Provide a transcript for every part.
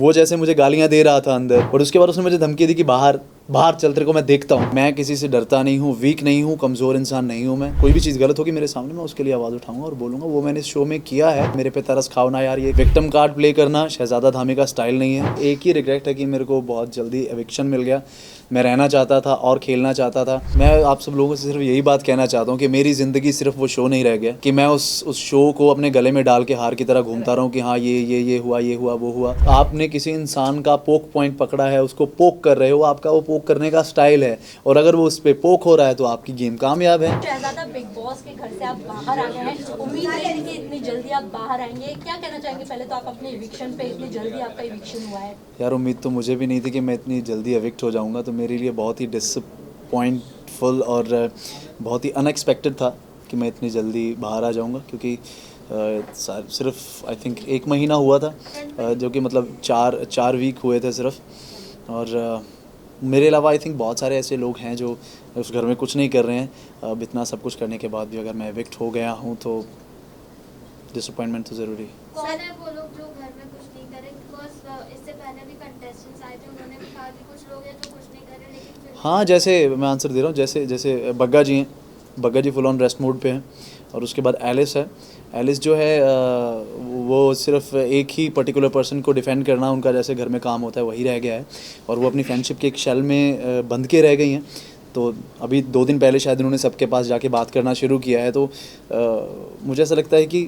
वो जैसे मुझे गालियाँ दे रहा था अंदर, और उसके बाद उसने मुझे धमकी दी कि बाहर बाहर चल, तेरे को मैं देखता हूँ। मैं किसी से डरता नहीं हूँ, वीक नहीं हूँ, कमज़ोर इंसान नहीं हूँ। मैं कोई भी चीज़ गलत होगी मेरे सामने, मैं उसके लिए आवाज़ उठाऊंगा और बोलूँगा। वो मैंने इस शो में किया है। मेरे पे तरस खाओ ना यार, ये विक्टिम कार्ड प्ले करना शहजादा धामी का स्टाइल नहीं है। एक ही रिग्रेट है कि मेरे को बहुत जल्दी एविक्शन मिल गया। मैं रहना चाहता था और खेलना चाहता था। मैं आप सब लोगों से सिर्फ यही बात कहना चाहता हूँ कि मेरी ज़िंदगी सिर्फ वो शो नहीं रह गया कि मैं उस शो को अपने गले में डाल के हार की तरह घूमता रहूँ कि हाँ ये हुआ, ये हुआ, वो हुआ। आपने किसी इंसान का पोक पॉइंट पकड़ा है, उसको पोक कर रहे हो, आपका वो पोक करने का स्टाइल है, और अगर वो उस पर पोक हो रहा है तो आपकी गेम कामयाब है। शहजादा, बिग बॉस के घर से आप बाहर आ गए हैं, उम्मीद नहीं थी कि इतनी जल्दी आप बाहर आएंगे। क्या कहना चाहेंगे? पहले तो आप अपने इविक्शन पे, इतनी जल्दी आपका इविक्शन हुआ है। यार उम्मीद तो मुझे भी नहीं थी कि मैं इतनी जल्दी एविक्ट हो जाऊंगा, तो मेरे लिए बहुत ही डिसअपॉइंटफुल और बहुत ही अनएक्सपेक्टेड था कि मैं इतनी जल्दी बाहर आ जाऊंगा, क्योंकि सिर्फ आई थिंक 1 महीना हुआ था, जो कि मतलब चार वीक हुए थे सिर्फ। और मेरे अलावा आई थिंक बहुत सारे ऐसे लोग हैं जो उस घर में कुछ नहीं कर रहे हैं। अब इतना सब कुछ करने के बाद भी अगर मैं एविक्ट हो गया हूँ तो डिसअपॉइंटमेंट तो ज़रूरी। कौन है वो लोग जो घर में कुछ नहीं करे? बिकॉज इससे पहले भी कंटेस्टेंट्स आए थे, उन्होंने भी कहा कि कुछ लोग हैं जो कुछ नहीं कर रहे, लेकिन फिर हाँ, जैसे मैं आंसर दे रहा हूँ, जैसे बग्गा जी हैं। बग्गा जी फुल ऑन रेस्ट मोड पे हैं। और उसके बाद एलिस है। एलिस जो है वो सिर्फ एक ही पर्टिकुलर पर्सन को डिफेंड करना उनका जैसे घर में काम होता है वही रह गया है, और वो अपनी फ्रेंडशिप के एक शेल में बंध के रह गई हैं। तो अभी 2 दिन पहले शायद उन्होंने सबके पास जाके बात करना शुरू किया है। तो मुझे ऐसा लगता है कि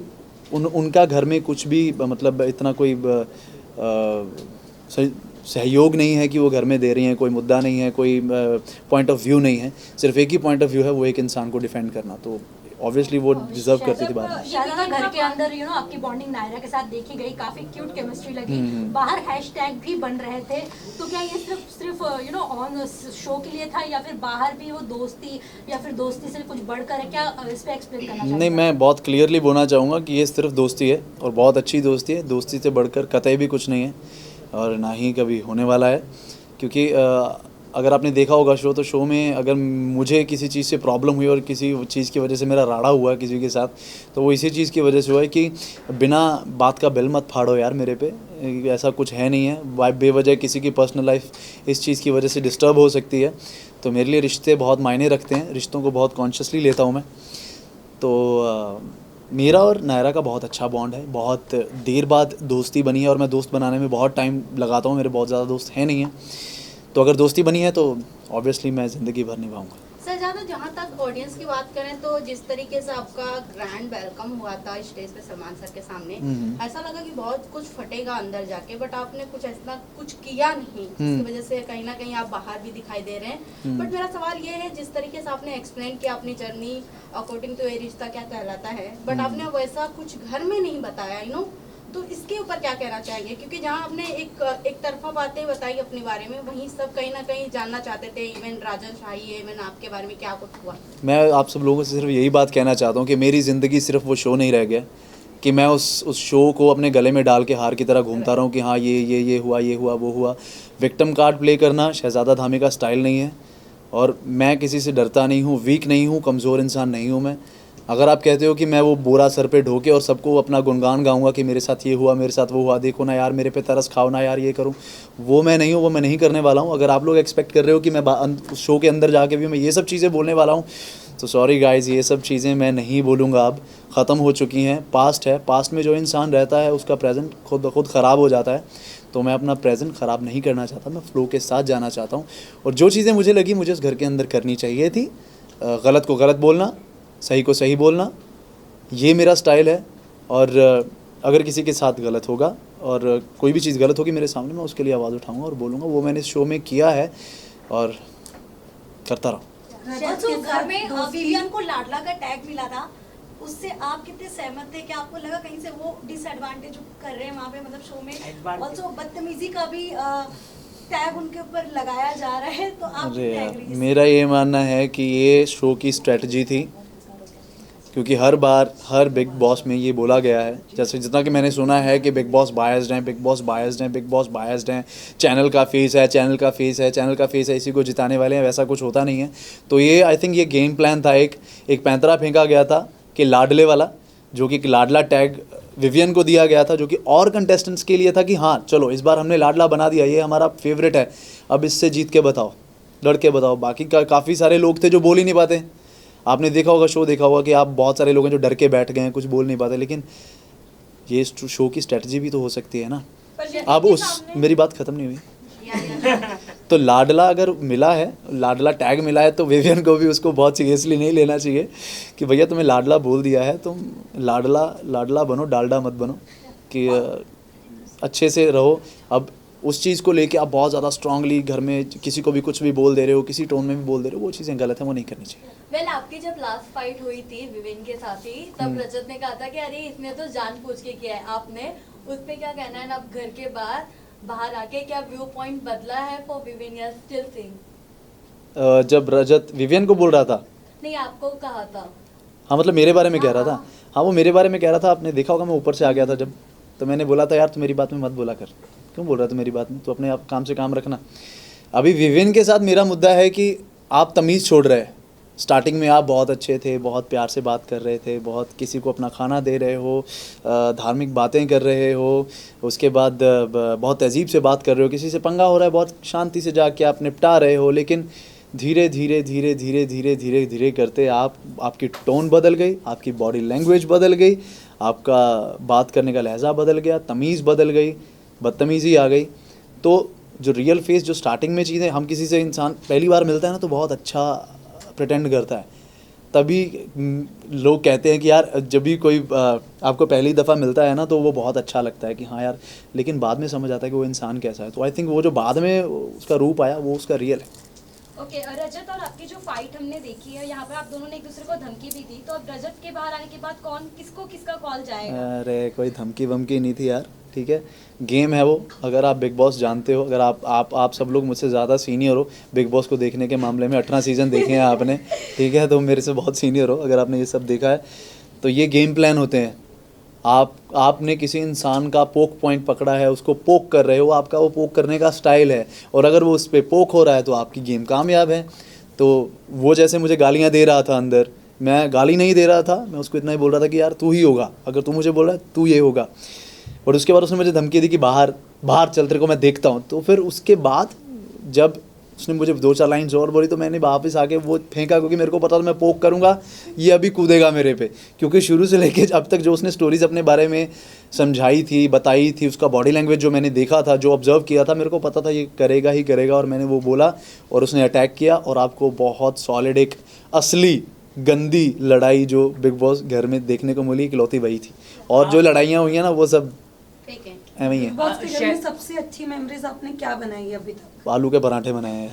उनका घर में कुछ भी मतलब इतना कोई सहयोग नहीं है कि वो घर में दे रही हैं। कोई मुद्दा नहीं है, कोई पॉइंट ऑफ व्यू नहीं है, सिर्फ एक ही पॉइंट ऑफ व्यू है, वो एक इंसान को डिफेंड करना। तो ऑब्वियसली वो डिजर्व करती थी बात में। शहजादा, घर के अंदर आपकी बॉन्डिंग नायरा के साथ देखी गई, काफी क्यूट केमिस्ट्री लगी। बाहर हैशटैग भी बन रहे थे, तो क्या ये सिर्फ ऑन शो के लिए था, या फिर बाहर भी वो दोस्ती, या फिर दोस्ती से कुछ बढ़कर है? क्या इस पे एक्सप्लेन करना चाहिए? नहीं, मैं बहुत क्लियरली बोलना चाहूँगा कि ये सिर्फ दोस्ती है, और बहुत अच्छी दोस्ती है। दोस्ती से बढ़कर कतई भी कुछ नहीं है, और ना ही कभी होने वाला है। क्योंकि अगर आपने देखा होगा शो, तो शो में अगर मुझे किसी चीज़ से प्रॉब्लम हुई और किसी चीज़ की वजह से मेरा राड़ा हुआ किसी के साथ, तो वो इसी चीज़ की वजह से हुआ है कि बिना बात का बिल मत फाड़ो यार मेरे पे। ऐसा कुछ है नहीं है, बेवजह किसी की पर्सनल लाइफ इस चीज़ की वजह से डिस्टर्ब हो सकती है। तो मेरे लिए रिश्ते बहुत मायने रखते हैं, रिश्तों को बहुत कॉन्शियसली लेता हूँ मैं। तो मेरा और नायरा का बहुत अच्छा बॉन्ड है, बहुत देर बाद दोस्ती बनी है, और मैं दोस्त बनाने में बहुत टाइम लगाता हूँ। मेरे बहुत ज़्यादा दोस्त हैं नहीं हैं, तो अगर दोस्ती बनी है तो ऑब्वियसली मैं ज़िंदगी भर निभाऊंगा। शहजादा, जहाँ तक ऑडियंस की बात करें तो जिस तरीके से आपका ग्रैंड वेलकम हुआ था स्टेज पे सलमान सर के सामने, ऐसा लगा कि बहुत कुछ फटेगा अंदर जाके, बट आपने कुछ ऐसा कुछ किया नहीं, जिसकी वजह से कहीं ना कहीं आप बाहर भी दिखाई दे रहे हैं। बट मेरा सवाल ये है, जिस तरीके से आपने एक्सप्लेन किया अपनी जर्नी अकॉर्डिंग टू ये रिश्ता क्या कहलाता है, बट आपने वैसा कुछ घर में नहीं बताया, तो इसके ऊपर क्या कहना चाहेंगे? क्योंकि जहां आपने एक तरफा बातें बताई अपने बारे में, वहीं सब कहीं ना कहीं जानना चाहते थे। इवन राजन शाही, इवन आपके बारे में क्या कुछ हुआ? मैं आप सब लोगों से सिर्फ यही बात कहना चाहता हूँ कि मेरी ज़िंदगी सिर्फ वो शो नहीं रह गया कि मैं उस शो को अपने गले में डाल के हार की तरह घूमता रहूँ कि हाँ ये हुआ, ये हुआ, वो हुआ। विक्टिम कार्ड प्ले करना शहजादा धामी का स्टाइल नहीं है, और मैं किसी से डरता नहीं हूँ, वीक नहीं हूँ, कमज़ोर इंसान नहीं हूँ मैं। अगर आप कहते हो कि मैं वो बोरा सर पे ढोके और सबको अपना गुणगान गाऊंगा कि मेरे साथ ये हुआ, मेरे साथ वो हुआ, देखो ना यार मेरे पे तरस खाओ ना यार, ये करूं, वो मैं नहीं हूँ, वो मैं नहीं करने वाला हूँ। अगर आप लोग एक्सपेक्ट कर रहे हो कि मैं उस शो के अंदर जाके भी मैं ये सब चीज़ें बोलने वाला हूँ, तो सॉरी गाइज़, ये सब चीज़ें मैं नहीं बोलूँगा। अब ख़त्म हो चुकी हैं, पास्ट है। पास्ट में जो इंसान रहता है उसका प्रेजेंट खुद ब खुद ख़राब हो जाता है। तो मैं अपना प्रेजेंट ख़राब नहीं करना चाहता, मैं फ़्लो के साथ जाना चाहता हूँ। और जो चीज़ें मुझे लगी मुझे उस घर के अंदर करनी चाहिए थी, गलत को गलत बोलना, सही को सही बोलना, ये मेरा स्टाइल है। और अगर किसी के साथ गलत होगा और कोई भी चीज़ गलत होगी मेरे सामने, मैं उसके लिए आवाज़ उठाऊंगा और बोलूँगा। वो मैंने इस शो में किया है और करता रहूँ। घर में विवियन को लाडला का टैग मिला था, उससे आप कितने सहमत थे? क्या आपको लगा कहीं से वो डिसएडवांटेज कर रहे हैं वहाँ पे, मतलब शो में ऑल्सो बदतमीजी का भी टैग उनके ऊपर लगाया जा रहा है, तो आप अरे यार, मेरा ये मानना है कि ये शो की स्ट्रेटजी थी, क्योंकि हर बार हर बिग बॉस में ये बोला गया है, जैसे जितना कि मैंने सुना है कि बिग बॉस बायस्ड हैं, बिग बॉस बायस्ड हैं, बिग बॉस बायस्ड हैं, चैनल का फेस है, चैनल का फेस है, चैनल का फेस है, इसी को जिताने वाले हैं, वैसा कुछ होता नहीं है। तो ये आई थिंक ये गेम प्लान था, एक पैंतरा फेंका गया था कि लाडले वाला, जो कि लाडला टैग विवियन को दिया गया था, जो कि और कंटेस्टेंट्स के लिए था कि हाँ चलो इस बार हमने लाडला बना दिया, ये हमारा फेवरेट है, अब इससे जीत के बताओ, लड़के बताओ। बाकी काफ़ी सारे लोग थे जो बोल ही नहीं पाते। आपने देखा होगा, शो देखा होगा कि आप बहुत सारे लोग हैं जो डर के बैठ गए हैं, कुछ बोल नहीं पाते। लेकिन ये शो की स्ट्रेटजी भी तो हो सकती है ना। अब मेरी बात ख़त्म नहीं हुई। तो लाडला अगर मिला है, लाडला टैग मिला है, तो विवियन को भी उसको बहुत सीरियसली नहीं लेना चाहिए कि भैया तुम्हें लाडला बोल दिया है, तुम लाडला बनो, डालडा मत बनो, कि अच्छे से रहो। अब उस चीज़ को लेके आप बहुत ज़्यादा स्ट्रांगली घर में किसी को भी कुछ भी बोल दे रहे हो, किसी टोन में भी बोल दे रहे हो, वो चीज़ें गलत है, वो नहीं करनी चाहिए। वेल आपकी जब लास्ट फाइट हुई थी विवेन के साथ ही, तब रजत ने कहा था कि अरे इसने तो जानबूझ के किया है। आपने उस पे क्या कहना है? अब घर के बाहर आके क्या व्यू पॉइंट बदला है फॉर विवेन या स्टिल सेम? जब रजत विवियन को बोल रहा था, नहीं आपको कहा था। हाँ मतलब मेरे बारे में कह रहा था। हाँ वो मेरे बारे में कह रहा था। आपने देखा होगा मैं ऊपर से आ गया था जब, तो मैंने बोला था यार तू मेरी बात में मत बोला कर। क्यों बोल रहा था मेरी बात में? तो अपने आप काम से काम रखना। अभी विवियन के साथ मेरा मुद्दा है कि आप तमीज़ छोड़ रहे हैं। स्टार्टिंग में आप बहुत अच्छे थे, बहुत प्यार से बात कर रहे थे, बहुत किसी को अपना खाना दे रहे हो, धार्मिक बातें कर रहे हो, उसके बाद बहुत तहजीब से बात कर रहे हो, किसी से पंगा हो रहा है बहुत शांति से जाके आप निपटा रहे हो। लेकिन धीरे धीरे धीरे धीरे धीरे धीरे धीरे करते आपकी टोन बदल गई, आपकी बॉडी लैंग्वेज बदल गई, आपका बात करने का लहजा बदल गया, तमीज़ बदल गई, बदतमीज़ी आ गई। तो जो रियल फेस, जो स्टार्टिंग में चीज़ें, हम किसी से इंसान पहली बार मिलता है ना तो बहुत अच्छा प्रिटेंड करता है, तभी लोग कहते हैं कि यार जब भी कोई आपको पहली दफ़ा मिलता है ना तो वो बहुत अच्छा लगता है कि हाँ यार, लेकिन बाद में समझ आता है कि वो इंसान कैसा है। तो आई थिंक वो जो बाद में उसका रूप आया वो उसका रियल है। ओके रजत और आपकी जो फाइट हमने देखी है, यहाँ पे आप दोनों ने एक दूसरे को धमकी भी दी, तो अब रजत के बाहर आने के बाद कौन किसका कॉल जाएगा? अरे कोई धमकी वमकी नहीं थी यार, ठीक है, गेम है वो। अगर आप बिग बॉस जानते हो, अगर आप सब लोग मुझसे ज़्यादा सीनियर हो बिग बॉस को देखने के मामले में, 18 सीज़न देखे हैं आपने, ठीक है, तो मेरे से बहुत सीनियर हो अगर आपने ये सब देखा है। तो ये गेम प्लान होते हैं। आपने किसी इंसान का पोक पॉइंट पकड़ा है, उसको पोक कर रहे हो, आपका वो पोक करने का स्टाइल है, और अगर वो उस पर पोक हो रहा है तो आपकी गेम कामयाब है। तो वो जैसे मुझे गालियाँ दे रहा था अंदर, मैं गाली नहीं दे रहा था, मैं उसको इतना ही बोल रहा था कि यार तू ही होगा, अगर तू मुझे बोल रहा है तू ये होगा। और उसके बाद उसने मुझे धमकी दी कि बाहर चल, तेरे को मैं देखता हूँ। तो फिर उसके बाद जब उसने मुझे 2-4 लाइन्स और बोली तो मैंने वापस आके वो फेंका, क्योंकि मेरे को पता था मैं पोक करूँगा ये अभी कूदेगा मेरे पे। क्योंकि शुरू से लेके अब तक जो उसने स्टोरीज़ अपने बारे में समझाई थी, बताई थी, उसका बॉडी लैंग्वेज जो मैंने देखा था, जो ऑब्जर्व किया था, मेरे को पता था ये करेगा ही करेगा। और मैंने वो बोला और उसने अटैक किया, और आपको बहुत सॉलिड एक असली गंदी लड़ाई जो बिग बॉस घर में देखने को मिली, इकलौती वही थी। और जो लड़ाइयाँ हुई हैं ना वो सब ऐਵੇਂ ही है। बॉस के घर में सबसे अच्छी मेमोरीज आपने क्या बनाई है अभी तक? आलू के पराठे बनाए हैं।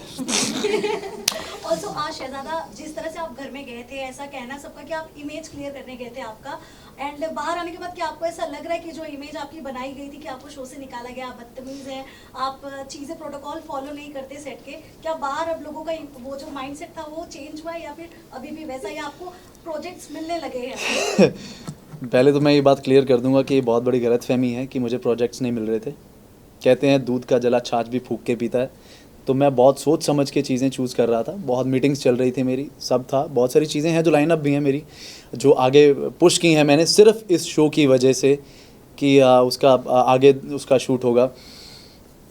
ऑल्सो आज शहजादा जिस तरह से आप घर में गए थे, ऐसा कहना सबका कि आप इमेज क्लियर करने गए थे आपका, एंड बाहर आने के बाद क्या आपको ऐसा लग रहा है कि जो इमेज आपकी बनाई गई थी कि आपको शो से निकाला गया, आप बदतमीज हैं, आप चीज़ें प्रोटोकॉल फॉलो नहीं करते सेट के, क्या बाहर अब लोगों का वो जो माइंडसेट था वो चेंज हुआ है, या फिर अभी भी वैसा, या आपको प्रोजेक्ट्स मिलने लगे हैं? पहले तो मैं ये बात क्लियर कर दूंगा कि ये बहुत बड़ी गलतफहमी है कि मुझे प्रोजेक्ट्स नहीं मिल रहे थे। कहते हैं दूध का जला छाछ भी फूंक के पीता है। तो मैं बहुत सोच समझ के चीज़ें चूज़ कर रहा था, बहुत मीटिंग्स चल रही थी मेरी, सब था, बहुत सारी चीज़ें हैं जो लाइनअप भी हैं मेरी, जो आगे पुश की हैं मैंने सिर्फ इस शो की वजह से कि उसका आगे उसका शूट होगा।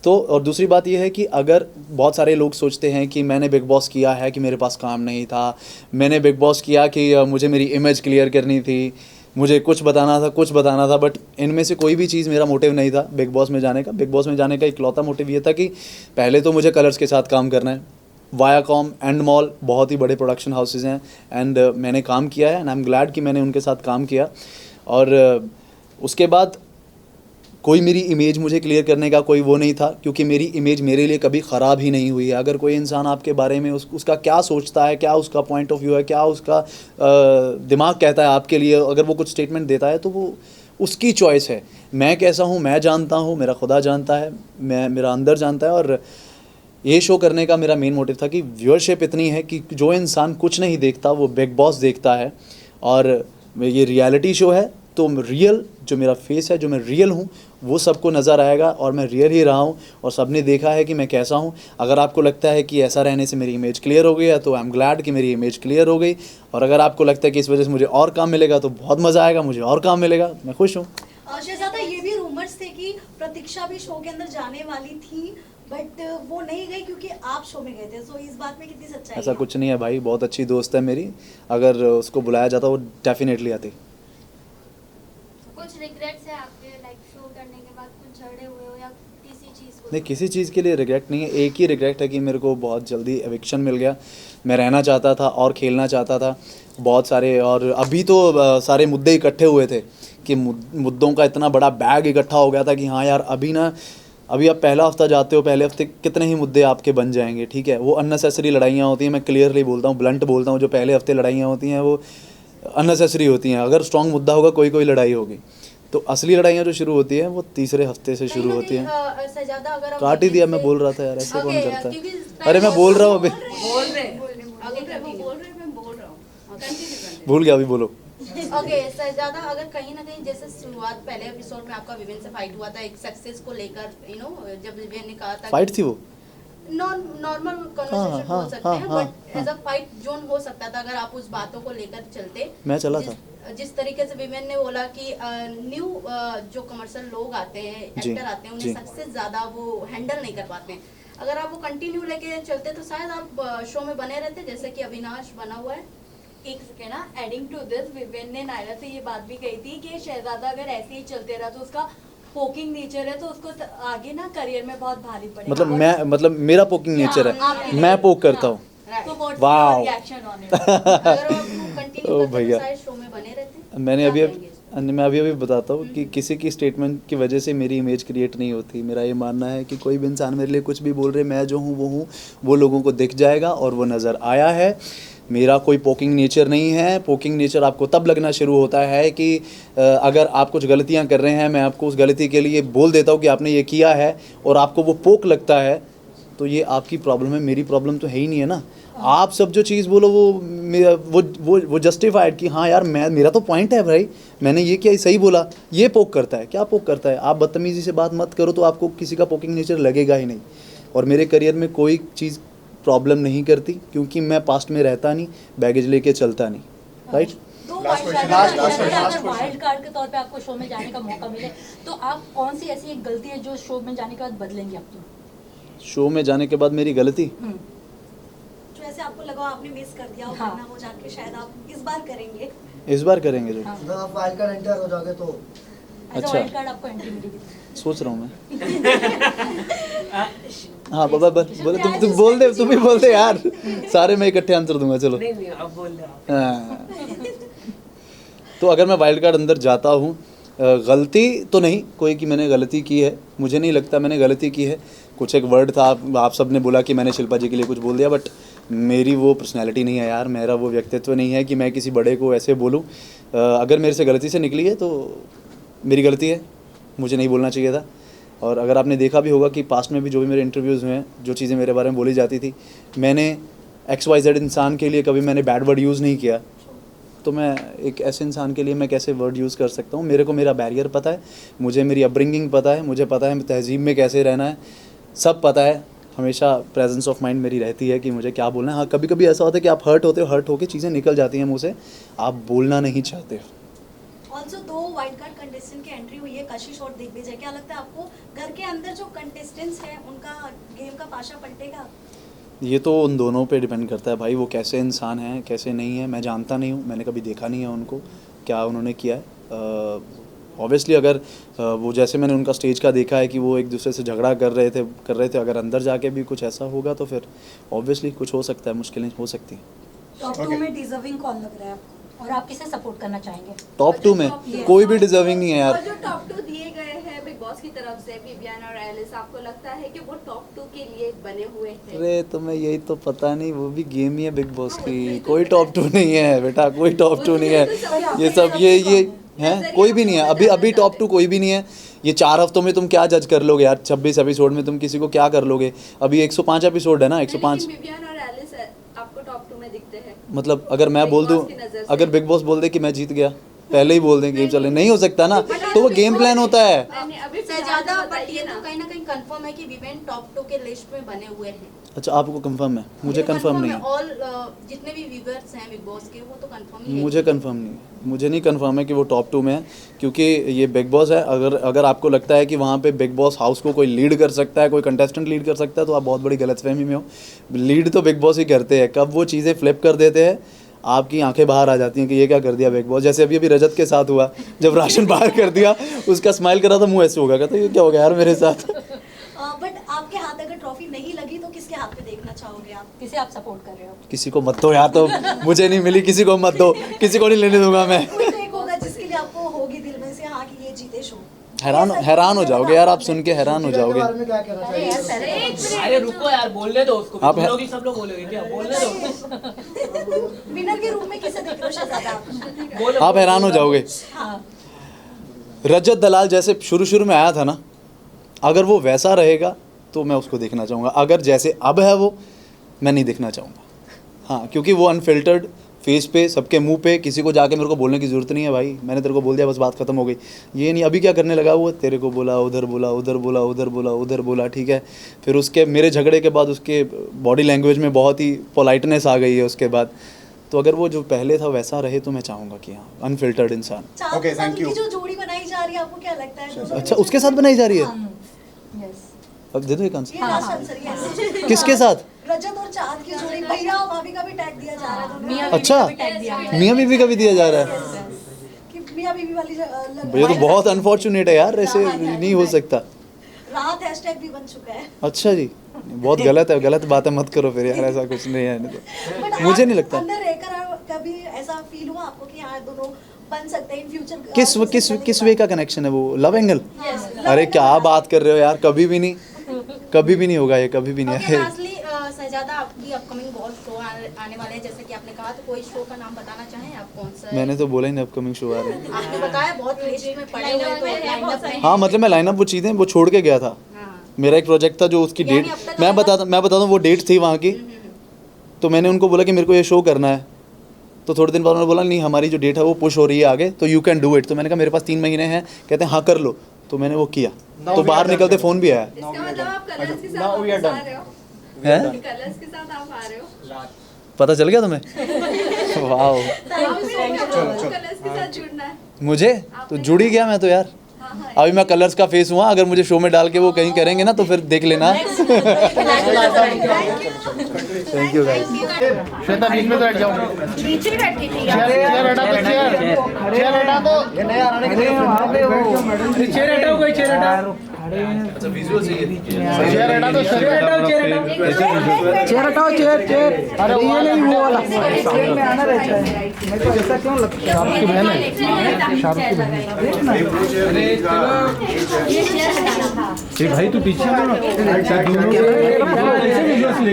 तो और दूसरी बात यह है कि अगर बहुत सारे लोग सोचते हैं कि मैंने बिग बॉस किया है कि मेरे पास काम नहीं था, मैंने बिग बॉस किया कि मुझे मेरी इमेज क्लियर करनी थी, मुझे कुछ बताना था, बट इनमें से कोई भी चीज़ मेरा मोटिव नहीं था बिग बॉस में जाने का। बिग बॉस में जाने का इकलौता मोटिव ये था कि पहले तो मुझे कलर्स के साथ काम करना है। वायाकॉम, एंड मॉल बहुत ही बड़े प्रोडक्शन हाउसेज हैं, एंड मैंने काम किया है, एंड आई एम ग्लैड कि मैंने उनके साथ काम किया। और उसके बाद कोई मेरी इमेज मुझे क्लियर करने का कोई वो नहीं था, क्योंकि मेरी इमेज मेरे लिए कभी ख़राब ही नहीं हुई है। अगर कोई इंसान आपके बारे में उसका क्या सोचता है, क्या उसका पॉइंट ऑफ व्यू है, क्या उसका दिमाग कहता है आपके लिए, अगर वो कुछ स्टेटमेंट देता है तो वो उसकी चॉइस है। मैं कैसा हूँ मैं जानता हूँ, मेरा खुदा जानता है, मेरा अंदर जानता है। और ये शो करने का मेरा मेन मोटिव था कि व्यूअरशिप इतनी है कि जो इंसान कुछ नहीं देखता वो बिग बॉस देखता है, और ये रियलिटी शो है तो रियल जो मेरा फेस है, जो मैं रियल हूँ, वो सबको नज़र आएगा, और मैं रियल ही रहा हूँ, और सबने देखा है कि मैं कैसा हूँ। अगर आपको लगता है कि ऐसा रहने से मेरी इमेज क्लियर हो गई है तो आई एम ग्लैड कि मेरी इमेज क्लियर हो गई, और अगर आपको लगता है कि इस वजह से मुझे और काम मिलेगा तो बहुत मज़ा आएगा, मुझे और काम मिलेगा, मैं खुश हूँ। शहजादा, ये भी रूमर्स थे कि प्रतीक्षा भी शो के अंदर जाने वाली थी, बट वो नहीं गई क्योंकि आप शो में गए थे। सो इस बात में कितनी सच्चाई ऐसा है? कुछ नहीं है भाई, बहुत अच्छी दोस्त है मेरी, अगर उसको बुलाया जाता वो डेफिनेटली आती। कुछ रिग्रेट्स है आपके, लाइक शो करने के बाद कुछ झगड़े हुए हो या किसी चीज़ को? नहीं, किसी चीज़ के लिए रिग्रेट नहीं है, एक ही रिग्रेट है कि मेरे को बहुत जल्दी एविक्शन मिल गया। मैं रहना चाहता था और खेलना चाहता था बहुत सारे, और अभी तो सारे मुद्दे इकट्ठे हुए थे कि मुद्दों का इतना बड़ा बैग इकट्ठा हो गया था कि हाँ यार अभी आप पहला हफ्ता जाते हो, पहले हफ्ते कितने ही मुद्दे आपके बन जाएंगे, ठीक है। वो अननेसेसरी लड़ाइयाँ होती हैं, मैं क्लियरली बोलता हूँ, ब्लंट बोलता हूँ, जो पहले हफ्ते लड़ाइयाँ होती हैं वो अननेसेसरी होती हैं। अगर स्ट्रॉन्ग मुद्दा होगा कोई लड़ाई होगी, तो असली लड़ाइयाँ जो शुरू होती हैं वो तीसरे हफ्ते से शुरू होती हैं। सजादा, अगर काट ही दिया, मैं बोल रहा था यार, ऐसे कौन Okay, करता क्योंकि है। अरे मैं बोल रहा हूँ अभी, भूल गया, अभी बोलो। ओके सजादा, अगर कहीं ना कहीं जैसे शुरुआत पहले एपिसोड में आपका विवेन से फाइट हुआ था एक सक्सेस को लेकर, जब विवेन ने कहा था फाइट थी वो, नॉर्मल कन्वर्सेशन हो सकते हैं, but as a fight zone हो सकता था अगर आप उस बातों को लेकर चलते। मैं चला था। जिस तरीके से विवेन ने बोला कि न्यू जो कमर्शियल लोग आते हैं, एक्टर आते हैं, उन्हें सक्सेस ज्यादा वो हैंडल नहीं कर पाते हैं। अगर आप वो कंटिन्यू लेके चलते तो शायद आप शो में बने रहते, जैसे कि अविनाश बना हुआ है। एक सेकेंड ना, एडिंग टू दिस, विवेन ने नायरा से ये बात भी कही थी कि शहजादा अगर ऐसे ही चलते रहा तो उसका पोकिंग नेचर है, तो उसको आगे ना करियर में बहुत भारी पड़ेगा। मतलब मेरा पोकिंग नेचर है, मैं पोक करता हूँ। तो what's wow. Your reaction on it? अगर आप कंटिन्यू ओ करते भैया, तो शायद शो में बने रहते। मैं अभी बताता हूँ कि किसी की स्टेटमेंट की वजह से मेरी इमेज क्रिएट नहीं होती। मेरा ये मानना है कि कोई भी इंसान मेरे लिए कुछ भी बोल रहे, मैं जो हूँ वो लोगों को दिख जाएगा और वो नज़र आया है। मेरा कोई पोकिंग नेचर नहीं है। पोकिंग नेचर आपको तब लगना शुरू होता है कि अगर आप कुछ गलतियाँ कर रहे हैं, मैं आपको उस गलती के लिए बोल देता हूँ कि आपने ये किया है और आपको वो पोक लगता है, तो ये आपकी प्रॉब्लम है, मेरी प्रॉब्लम तो है ही नहीं है ना। आप सब जो चीज़ बोलो वो जस्टिफाइड कि हाँ यार मेरा तो पॉइंट है भाई, मैंने ये किया, सही बोला। ये पोक करता है, क्या पोक करता है? आप बदतमीज़ी से बात मत करो तो आपको किसी का पोकिंग नेचर लगेगा ही नहीं। और मेरे करियर में कोई चीज़ प्रॉब्लम नहीं करती, क्योंकि मैं पास्ट में रहता नहीं, बैगेज लेके चलता नहीं, राइट। अगर वाइल्ड कार्ड के तौर पे आपको शो में जाने का मौका मिले तो आप कौन सी ऐसी एक गलती है जो शो में जाने के बाद बदलेंगे अपनी? शो में जाने के बाद मेरी गलती, जो ऐसे आपको लगा आपने मिस कर दिया, हाँ। वरना वो जाके शायद आप इस बार करेंगे। इस बार करेंगे जो, अगर आप वाइल्ड कार्ड एंटर हो जाओगे तो अच्छा। वाइल्ड कार्ड आपको एंट्री मिलेगी। सोच रहा हूँ मैं। हाँ बाबा बोले, तुम बोल दे, तुम ही बोल दे यार, सारे मैं इकट्ठे आंसर दूंगा, चलो। नहीं अब बोल दो। हाँ। तो अगर मैं वाइल्ड कार्ड अंदर जाता हूँ, गलती तो नहीं कोई कि मैंने गलती की है, मुझे नहीं लगता मैंने गलती की है। कुछ एक वर्ड था, आप सब ने बोला कि मैंने शिल्पा जी के लिए कुछ बोल दिया, बट मेरी वो पर्सनैलिटी नहीं है यार, मेरा वो व्यक्तित्व नहीं है कि मैं किसी बड़े को ऐसे बोलूँ। अगर मेरे से गलती से निकली है तो मेरी गलती है, मुझे नहीं बोलना चाहिए था। और अगर आपने देखा भी होगा कि पास्ट में भी जो भी मेरे इंटरव्यूज़ हुए हैं, जो चीज़ें मेरे बारे में बोली जाती थी, मैंने XYZ इंसान के लिए कभी मैंने बैड वर्ड यूज़ नहीं किया। तो मैं एक ऐसे इंसान के लिए मैं कैसे वर्ड यूज़ कर सकता हूँ? मेरे को मेरा बैरियर पता है, मुझे मेरी अपब्रिंगिंग पता है, मुझे पता है तहज़ीब में कैसे रहना है, सब पता है। हमेशा प्रेजेंस ऑफ माइंड मेरी रहती है कि मुझे क्या बोलना है। हाँ, कभी कभी ऐसा होता है कि आप हर्ट होते हो, हर्ट होकर चीज़ें निकल जाती हैं मुँह से, आप बोलना नहीं चाहते हो। ऑल्सो 2 वाइल्ड कार्ड कंटेस्टेंट की एंट्री हुई है, कशिश और दिग्विजय। क्या लगता है आपको घर के अंदर जो कंटेस्टेंट्स हैं उनका गेम का पाशा पलटेगा? ये तो उन दोनों पे डिपेंड करता है भाई, वो कैसे इंसान हैं कैसे नहीं है। मैं जानता नहीं हूँ, मैंने कभी देखा नहीं है उनको, क्या उन्होंने किया है। ऑब्वियसली अगर वो जैसे मैंने उनका स्टेज का देखा है कि वो एक दूसरे से झगड़ा कर रहे थे, अगर अंदर जाके भी कुछ ऐसा होगा तो फिर ऑब्वियसली कुछ हो सकता है, मुश्किलें हो सकती हैं। टॉप 2 में डिजर्विंग कौन लग रहा है आपको? और आप किसे सपोर्ट करना चाहेंगे? टॉप 2 में कोई भी डिजर्विंग नहीं है यार। और जो टॉप 2 दिए गए हैं बिग बॉस की तरफ से, विवियन और एलिस, आपको लगता है कि वो टॉप 2 के लिए बने हुए थे? अरे तुम्हें यही तो पता नहीं, वो भी गेम ही है बिग बॉस की, कोई टॉप 2 नहीं है बेटा, कोई टॉप 2 नहीं है। ये सब ये हैं, कोई भी नहीं है अभी टॉप 2 कोई भी नहीं है। ये 4 हफ्तों में तुम क्या जज कर लोगे यार? 26 एपिसोड में तुम किसी को क्या कर लोगे? अभी 105 एपिसोड है ना, 105। विवियन और एलिस आपको टॉप 2 में दिखते हैं? मतलब अगर मैं बोल दूं, अगर बिग बॉस बोल दे कि मैं जीत गया, पहले ही बोल दें गेम चले, नहीं हो सकता ना, तो वो गेम प्लान होता है। ज्यादा, बट ये तो कहीं ना कहीं कंफर्म है कि विवेन टॉप 2 के लिस्ट में बने हुए हैं। अच्छा, आपको कंफर्म है? मुझे कंफर्म नहीं है। ऑल जितने भी व्यूअर्स हैं बिग बॉस के वो तो कंफर्म ही है। मुझे कंफर्म नहीं है, मुझे नहीं कंफर्म है कि वो टॉप 2 में है, क्योंकि ये बिग बॉस है। अगर आपको लगता है कि वहाँ पे बिग बॉस हाउस को कोई लीड कर सकता है, कोई कंटेस्टेंट लीड कर सकता है, तो आप बहुत बड़ी गलतफहमी में हो। लीड तो बिग बॉस ही करते हैं। कब वो चीज़ें फ्लिप कर देते हैं, आपकी आंखें बाहर आ जाती हैं कि ये क्या कर दिया बिग बॉस। जैसे अभी रजत के साथ हुआ, जब राशन बाहर कर दिया, उसका स्माइल करा था, मुँह ऐसे हो गया, कहता ये क्या हो गया यार मेरे साथ। बट आपके हाथ अगर ट्रॉफी नहीं लगी तो किसके हाथ पे देखना चाहोगे आप? किसे आप सपोर्ट कर रहे हो? किसी को मत दो यार, तो मुझे नहीं मिली, किसी को मत दो, किसी को नहीं लेने दूंगा मैं। कोई तो एक होगा जिसके लिए आपको होगी दिल में से हाँ कि ये जीते शो। हैरान हो जाओगे यार, आप सुन के हैरान हो जाओगे। बारे में क्या कहना चाहिए? अरे रुको यार, बोलने दो उसको। आप लोग ही सब लोग बोलोगे क्या? बोलने दो। विनर के रूप में किसे देख रहे हो शहजादा आप? आप हैरान हो जाओगे। हाँ। रजत दलाल जैसे शुरू में आया था ना, अगर वो वैसा रहेगा तो मैं उसको देखना चाहूँगा। अगर जैसे अब है वो, मैं नहीं देखना चाहूँगा। हाँ, क्योंकि वो अनफिल्टर्ड फेस पे, सबके मुंह पे, किसी को जाके मेरे को बोलने की ज़रूरत नहीं है भाई, मैंने तेरे को बोल दिया, बस बात खत्म हो गई। ये नहीं अभी क्या करने लगा वो, तेरे को बोला, उधर बोला, उधर बोला, उधर बोला, उधर बोला, ठीक है। फिर उसके मेरे झगड़े के बाद उसके बॉडी लैंग्वेज में बहुत ही पोलाइटनेस आ गई है उसके बाद। तो अगर वो जो पहले था वैसा रहे तो मैं चाहूँगा कि हाँ, अनफिल्टर्ड इंसान। Okay, thank you. जो जोड़ी बनाई जा रही है आपको क्या लगता है? अच्छा, उसके साथ बनाई जा रही है? अब दे दो एक आंसर। ये लास्ट आंसर है। किसके साथ? रजत और चांद की जोड़ी, भैया और भाभी का भी टैग दिया जा रहा है। अच्छा, मियाँ बीवी का भी दिया जा रहा है कि मियाँ बीवी वाली ये तो बहुत अनफॉर्चुनेट है यार, ऐसे नहीं हो सकता। राहत हैशटैग भी बन चुका है। अच्छा जी, बहुत गलत है, गलत बातें मत करो फिर यार, ऐसा कुछ नहीं है। But मुझे आप नहीं लगता। अंदर रहकर कभी ऐसा फील हुआ आपको कि हाँ दोनों बन सकते हैं इन फ्यूचर? किस वे का कनेक्शन है वो? Love angle? अरे क्या बात कर रहे हो यार, कभी भी नहीं, कभी भी नहीं होगा ये, कभी भी नहीं है। शहजादा, आपकी अपकमिंग बहुत शो आने वाले हैं, जैसे कि आपने कहा, तो कोई शो का नाम बताना चाहें आप? कौन सा? मैंने तो बोला ही नहीं अपकमिंग शो आ रहे हैं। आपने बताया बहुत लिस्ट में पड़े हुए, तो लाइनअप में। हाँ, मतलब मैं लाइनअप वो चीज़ें वो छोड़ के गया था। मेरा एक प्रोजेक्ट था जो उसकी डेट, मैं बताता हूँ वो डेट थी वहाँ की, तो मैंने उनको बोला कि मेरे को ये शो करना है। तो थोड़े दिन बाद उन्होंने बोला नहीं, हमारी जो डेट है वो पुश हो रही है आगे, तो यू कैन डू इट। तो मैंने कहा मेरे पास 3 महीने हैं, कहते हैं हाँ कर लो। तो मैंने वो किया, तो बाहर निकलते फ़ोन भी आया। इसका मतलब आप कलर्स के साथ आ रहे हो? हैं? कलर्स के साथ आप आ रहे हो? पता चल गया तुम्हें? वाह, कलर्स के साथ जुड़ना है। मुझे तो जुड़ ही गया मैं तो यार। अभी मैं कलर्स का फेस हुआ, अगर मुझे शो में डाल के वो कहीं करेंगे ना तो फिर देख लेना। Thank you guys. श्वेता बीच में तो बैठ जाओ। नीचे बैठी थी चेयर हटा दो, चेयर हटा दो। ये नया आने के लिए चेयर हटाओ, कोई चेयर हटाओ। अच्छा, विजुअल चाहिए। चेयर हटा दो, चेयर हटाओ, चेयर हटाओ, चेयर। अरे ये नहीं वो वाला में आना रहता है। मेरे को ऐसा क्यों लगता है? आपकी बहन है, शाहरुख की बहन। ये भाई तू पीछे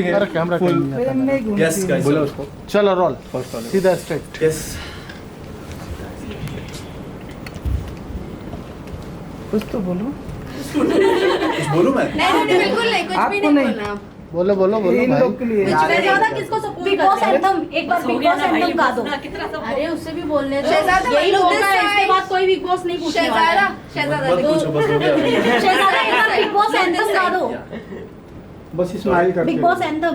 अरे कैमरा यस गाइस, बोलो उसको। चलो रोल, सीधा स्ट्रेट। यस, कुछ तो बोलो। बोलूं मैं? नहीं, बिल्कुल नहीं, कुछ भी नहीं बोलना। बोलो बोलो बोलो भाई। शहजादा किसको सपोर्ट? बिग बॉस एंथम, एक बार बिग बॉस एंथम गा दो। अरे उससे भी बोलने दो, शहजादा, यही बोलो मौका है, this इसके side। बाद कोई बिग बॉस नहीं पूछने वाला है। शहजादा मत पूछो, बस हो गया। शहजादा एक बार बिग बॉस एंथम गा दो। बस स्माइल करके। Big boss anthem.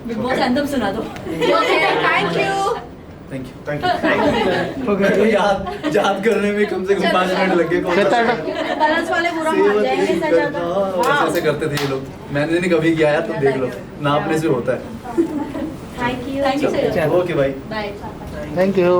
Big boss anthem सुना दो। Thank you. Thank you. मेरे को याद करने में कम से कम 5 मिनट लग गए। कलर्स वाले बुरा मान जाएंगे शहजादा। ऐसे करते थे ये लोग, मैंने नहीं कभी किया यार, तुम देख लो, नापने से होता है। Thank you. ओके भाई, बाय। Thank you.